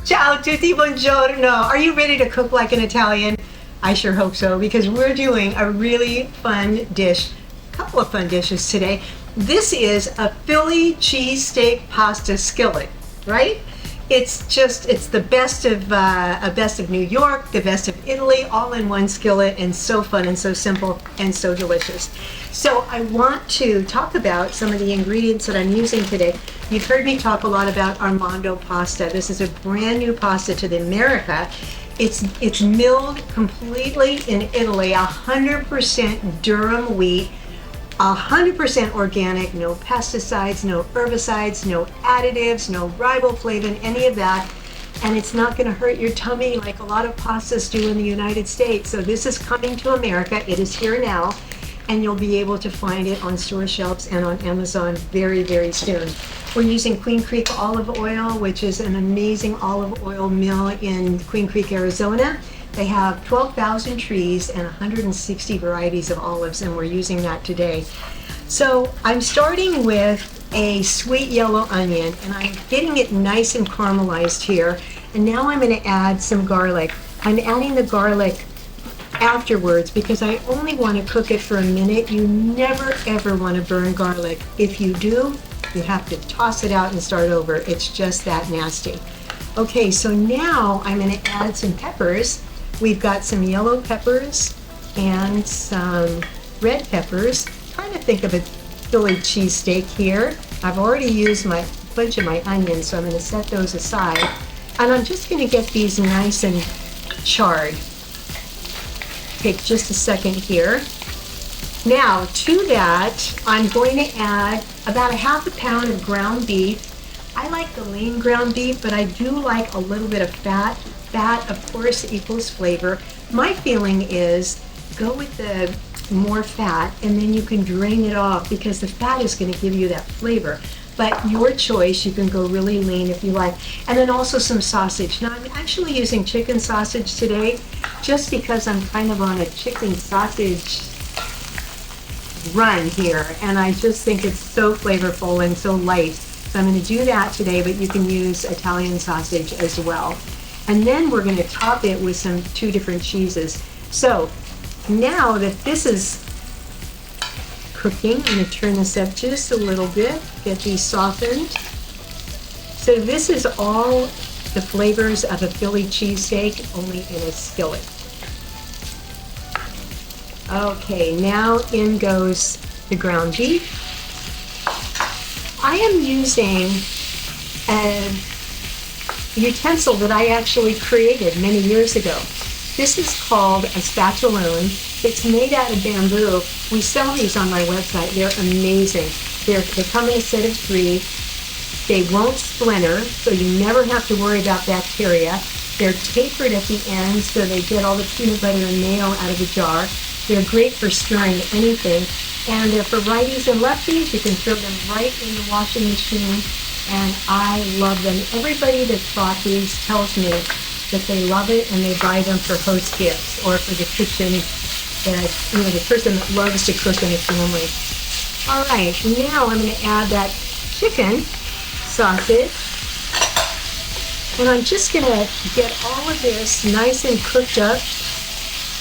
Ciao tutti, buongiorno. Are you ready to cook like an Italian? I sure hope so, because we're doing a really fun dish, a couple of fun dishes today. This is a Philly cheesesteak pasta skillet, right? It's the best of New York, the best of Italy, all in one skillet, and so fun and so simple and so delicious. So I want to talk about some of the ingredients that I'm using today. You've heard me talk a lot about Armando pasta. This is a brand new pasta to the America. It's milled completely in Italy, 100% durum wheat, 100% organic, no pesticides, no herbicides, no additives, no riboflavin, any of that. And it's not going to hurt your tummy like a lot of pastas do in the United States. So this is coming to America. It is here now, and you'll be able to find it on store shelves and on Amazon very, very soon. We're using Queen Creek olive oil, which is an amazing olive oil mill in Queen Creek, Arizona. They have 12,000 trees and 160 varieties of olives, and we're using that today. So I'm starting with a sweet yellow onion, and I'm getting it nice and caramelized here. And now I'm going to add some garlic. I'm adding the garlic afterwards because I only want to cook it for a minute. You never ever want to burn garlic. If you do, you have to toss it out and start over. It's just that nasty. Okay, so now I'm going to add some peppers. We've got some yellow peppers and some red peppers. Trying to think of a Philly cheesesteak here. I've already used my bunch of my onions, so I'm going to set those aside. And I'm just going to get these nice and charred. Take just a second here. Now to that, I'm going to add about a half a pound of ground beef. I like the lean ground beef, but I do like a little bit of fat. Fat, of course, equals flavor. My feeling is go with the more fat, and then you can drain it off because the fat is going to give you that flavor. But your choice, you can go really lean if you like. And then also some sausage. Now I'm actually using chicken sausage today just because I'm kind of on a chicken sausage run here, and I just think it's so flavorful and so light. So I'm going to do that today, but you can use Italian sausage as well. And then we're going to top it with two different cheeses. So now that this is cooking, I'm going to turn this up just a little bit, get these softened. So this is all the flavors of a Philly cheesesteak, only in a skillet. Okay, now in goes the ground beef. I am using a utensil that I actually created many years ago. This is called a spatulone. It's made out of bamboo. We sell these on my website. They're amazing. They come in a set of 3. They won't splinter, so you never have to worry about bacteria. They're tapered at the end, so they get all the peanut butter and mayo out of the jar. They're great for stirring anything. And they're for righties and lefties. You can throw them right in the washing machine. And I love them. Everybody that's bought these tells me that they love it, and they buy them for host gifts or for the kitchen, the person that loves to cook in a family. All right, now I'm going to add that chicken sausage, and I'm just going to get all of this nice and cooked up.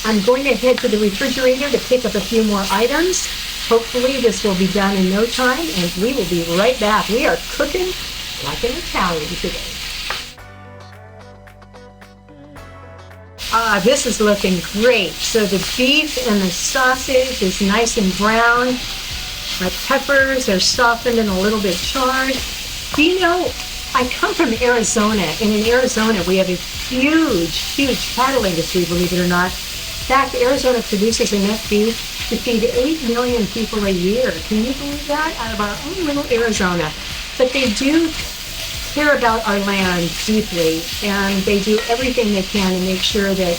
I'm going to head to the refrigerator to pick up a few more items. Hopefully this will be done in no time, and we will be right back. We are cooking like an Italian today. This is looking great. So the beef and the sausage is nice and brown. My peppers are softened and a little bit charred. Do you know, I come from Arizona, and in Arizona we have a huge cattle industry, believe it or not. In fact, Arizona produces enough beef to feed 8 million people a year. Can you believe that? Out of our own little Arizona. But they do care about our land deeply, and they do everything they can to make sure that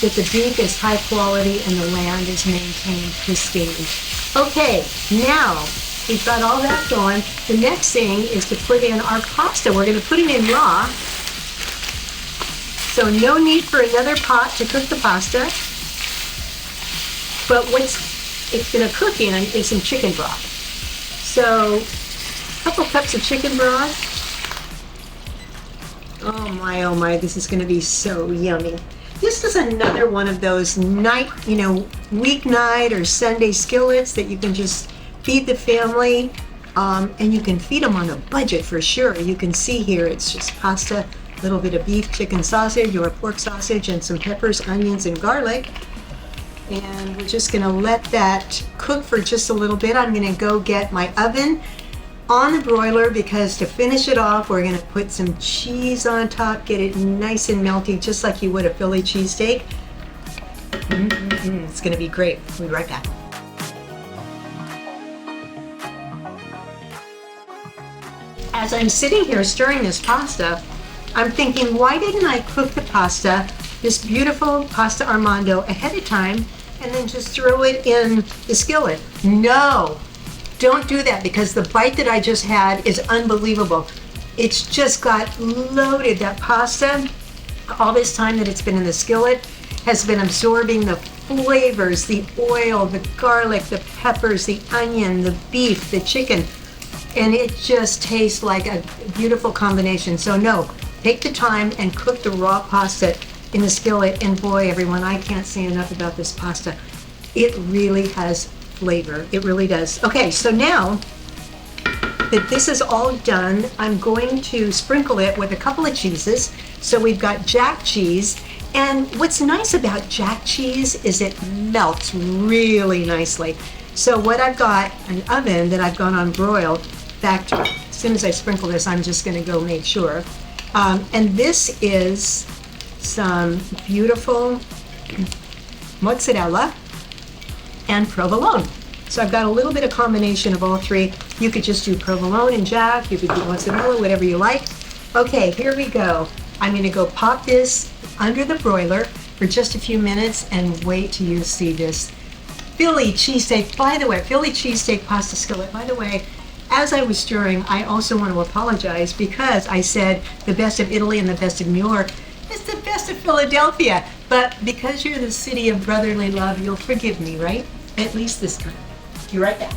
the beef is high quality and the land is maintained pristine. Okay, now we've got all that going. The next thing is to put in our pasta. We're going to put it in raw. So no need for another pot to cook the pasta. But what it's going to cook in is some chicken broth. So a couple cups of chicken broth. oh my, this is gonna be so yummy. This is another one of those night, weeknight or Sunday skillets that you can just feed the family, and you can feed them on a budget for sure. You can see here it's just pasta, a little bit of beef, chicken sausage or pork sausage, and some peppers, onions, and garlic. And we're just gonna let that cook for just a little bit. I'm gonna go get my oven on the broiler because to finish it off, we're gonna put some cheese on top, get it nice and melty, just like you would a Philly cheesesteak. It's gonna be great. We'll be right back. As I'm sitting here stirring this pasta, I'm thinking, why didn't I cook the pasta, this beautiful pasta armando, ahead of time and then just throw it in the skillet? No! Don't do that because the bite that I just had is unbelievable. It's just got loaded. That pasta, all this time that it's been in the skillet, has been absorbing the flavors, the oil, the garlic, the peppers, the onion, the beef, the chicken, and it just tastes like a beautiful combination. So no, take the time and cook the raw pasta in the skillet, and boy, everyone, I can't say enough about this pasta. It really has flavor. It really does. Okay, so now that this is all done, I'm going to sprinkle it with a couple of cheeses. So we've got Jack cheese, and what's nice about Jack cheese is it melts really nicely. So what I've got, an oven that I've gone on broiled. In fact, as soon as I sprinkle this, I'm just going to go make sure. And this is some beautiful mozzarella and provolone. So I've got a little bit of combination of all three. You could just do provolone and Jack, you could do mozzarella, whatever you like. Okay, here we go. I'm gonna go pop this under the broiler for just a few minutes and wait till you see this Philly cheesesteak. By the way, Philly cheesesteak pasta skillet. By the way, as I was stirring, I also want to apologize because I said the best of Italy and the best of New York. It's the best of Philadelphia. But because you're the city of brotherly love, you'll forgive me, right? At least this time. Be right back.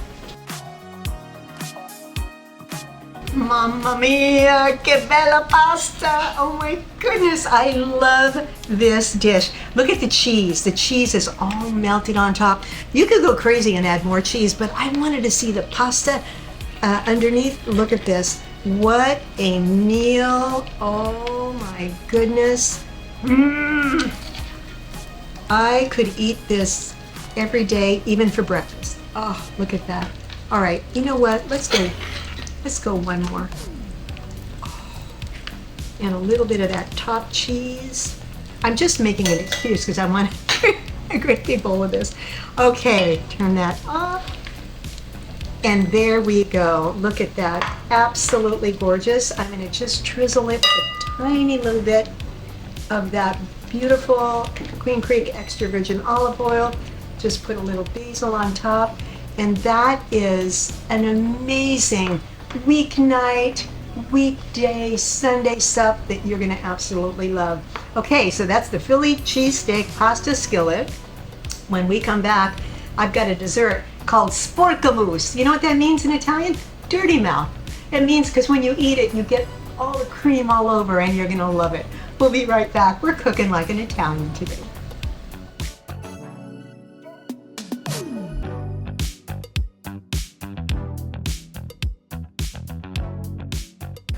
Mamma mia, che bella pasta! Oh my goodness, I love this dish. Look at the cheese. The cheese is all melted on top. You could go crazy and add more cheese, but I wanted to see the pasta underneath. Look at this. What a meal. Oh my goodness. I could eat this every day, even for breakfast. Oh, look at that. All right, you know what? Let's go one more. Oh, and a little bit of that top cheese. I'm just making an excuse because I want a great big bowl of this. Okay, turn that off. And there we go. Look at that. Absolutely gorgeous. I'm going to just drizzle it with a tiny little bit of that beautiful Queen Creek extra virgin olive oil. Just put a little basil on top. And that is an amazing weeknight, weekday, Sunday sup that you're going to absolutely love. Okay, so that's the Philly cheesesteak pasta skillet. When we come back, I've got a dessert called Sporcamuss. You know what that means in Italian? Dirty mouth. It means because when you eat it, you get all the cream all over and you're going to love it. We'll be right back. We're cooking like an Italian today.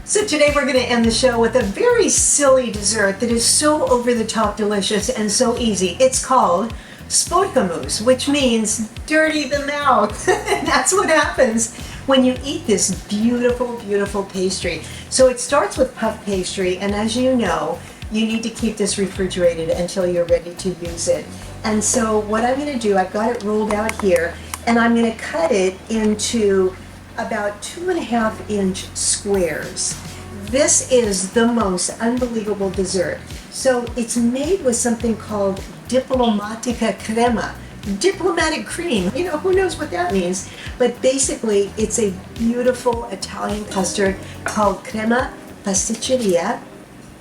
So today we're going to end the show with a very silly dessert that is so over-the-top delicious and so easy. It's called Sporcamuss, which means dirty the mouth. And that's what happens when you eat this beautiful, beautiful pastry. So it starts with puff pastry, and as you know, you need to keep this refrigerated until you're ready to use it. And so what I'm going to do, I've got it rolled out here, and I'm going to cut it into about 2.5-inch squares. This is the most unbelievable dessert. So it's made with something called diplomatica crema, diplomatic cream. You know, who knows what that means? But basically, it's a beautiful Italian custard called crema pasticceria,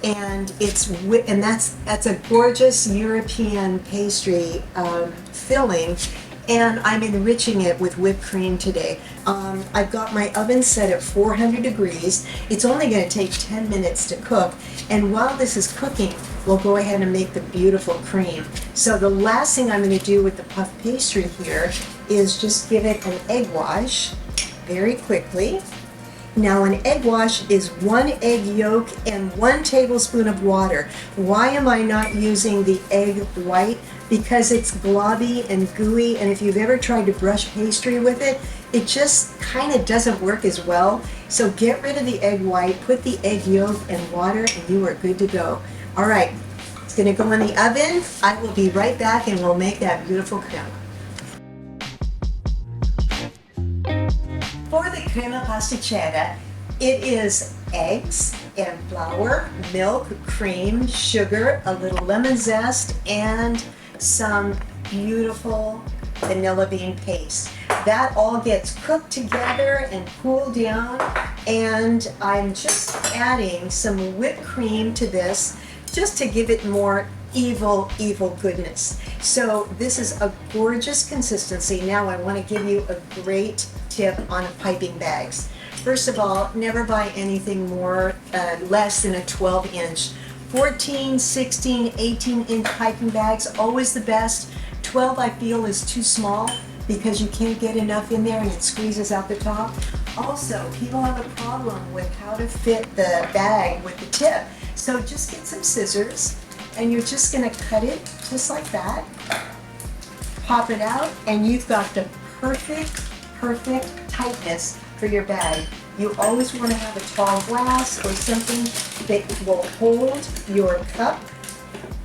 and that's a gorgeous European pastry filling. and I'm enriching it with whipped cream today. I've got my oven set at 400 degrees. It's only going to take 10 minutes to cook, and while this is cooking, we'll go ahead and make the beautiful cream. So the last thing I'm going to do with the puff pastry here is just give it an egg wash very quickly. Now an egg wash is 1 egg yolk and 1 tablespoon of water. Why am I not using the egg white? Because it's globby and gooey, and if you've ever tried to brush pastry with it, it just kind of doesn't work as well. So get rid of the egg white, put the egg yolk and water, and you are good to go. All right, it's gonna go in the oven. I will be right back and we'll make that beautiful crema. For the crema pasticcera, it is eggs and flour, milk, cream, sugar, a little lemon zest, and some beautiful vanilla bean paste. That all gets cooked together and cooled down, and I'm just adding some whipped cream to this just to give it more evil goodness. So this is a gorgeous consistency. Now I want to give you a great tip on piping bags. First of all, never buy anything less than a 12-inch. 14, 16, 18-inch piping bags, always the best. 12 I feel is too small because you can't get enough in there and it squeezes out the top. Also, people have a problem with how to fit the bag with the tip. So just get some scissors and you're just gonna cut it just like that. Pop it out and you've got the perfect tightness for your bag. You always want to have a tall glass or something that will hold your cup.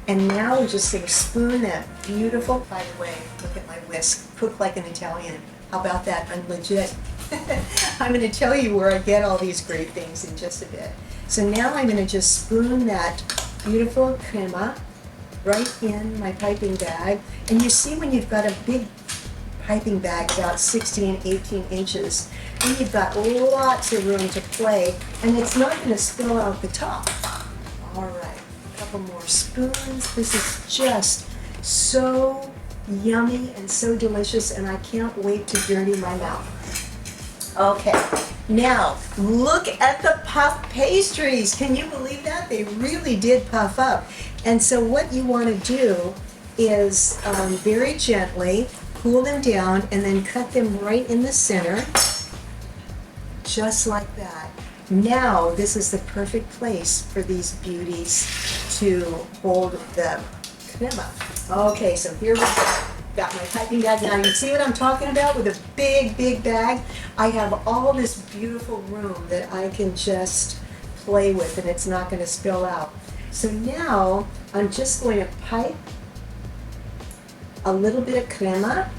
And now we're just going to spoon that beautiful, by the way, look at my whisk, cook like an Italian. How about that? I'm legit. I'm going to tell you where I get all these great things in just a bit. So now I'm going to just spoon that beautiful crema right in my piping bag. And you see when you've got a big piping bag about 16, 18 inches, and you've got lots of room to play, and it's not going to spill out the top. All right, a couple more spoons. This is just so yummy and so delicious, and I can't wait to dirty my mouth. Okay, now look at the puff pastries. Can you believe that? They really did puff up. And so what you want to do is very gently cool them down and then cut them right in the center, just like that. Now this is the perfect place for these beauties to hold the crema. Okay, so here we go. Got my piping bag. Now you see what I'm talking about with a big bag? I have all this beautiful room that I can just play with and it's not going to spill out. So now I'm just going to pipe a little bit of crema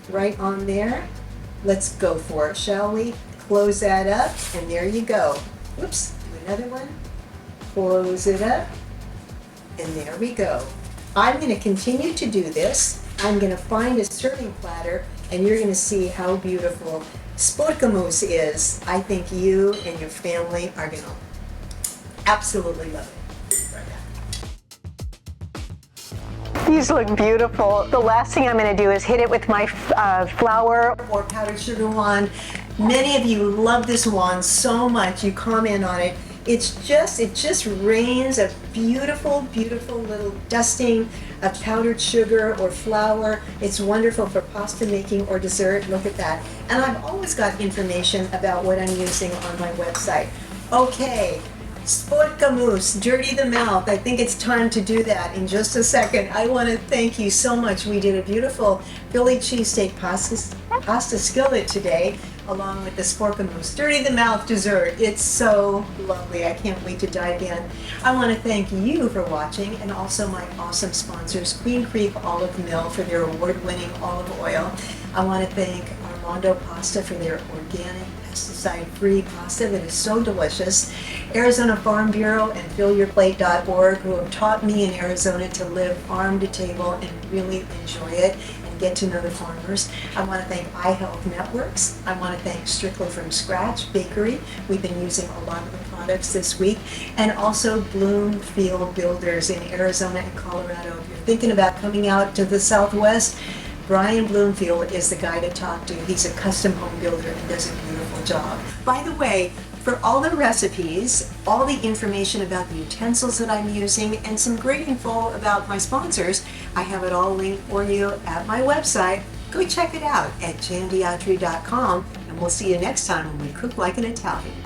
right on there. Let's go for it, shall we? Close that up, and there you go. Whoops, do another one. Close it up, and there we go. I'm going to continue to do this. I'm going to find a serving platter, and you're going to see how beautiful Sporcamuss is. I think you and your family are going to absolutely love it. These look beautiful. The last thing I'm going to do is hit it with my flour or powdered sugar wand. Many of you love this wand so much. You comment on it. It just rains a beautiful little dusting of powdered sugar or flour. It's wonderful for pasta making or dessert. Look at that. And I've always got information about what I'm using on my website. Okay. Sporcamuss, dirty the mouth. I think it's time to do that in just a second. I want to thank you so much. We did a beautiful Philly Cheesesteak pasta skillet today, along with the Sporcamuss. Dirty the mouth dessert. It's so lovely. I can't wait to dive in. I want to thank you for watching, and also my awesome sponsors, Queen Creek Olive Mill, for their award-winning olive oil. I want to thank Armando Pasta for their organic, pesticide-free pasta that is so delicious. Arizona Farm Bureau and FillYourPlate.org, who have taught me in Arizona to live farm to table and really enjoy it and get to know the farmers. I want to thank iHealth Networks. I want to thank Strictly From Scratch Bakery. We've been using a lot of the products this week. And also Bloomfield Builders in Arizona and Colorado. If you're thinking about coming out to the Southwest, Brian Bloomfield is the guy to talk to. He's a custom home builder and does a beautiful job. By the way, for all the recipes, all the information about the utensils that I'm using, and some great info about my sponsors, I have it all linked for you at my website. Go check it out at jandiatri.com, and we'll see you next time when we cook like an Italian.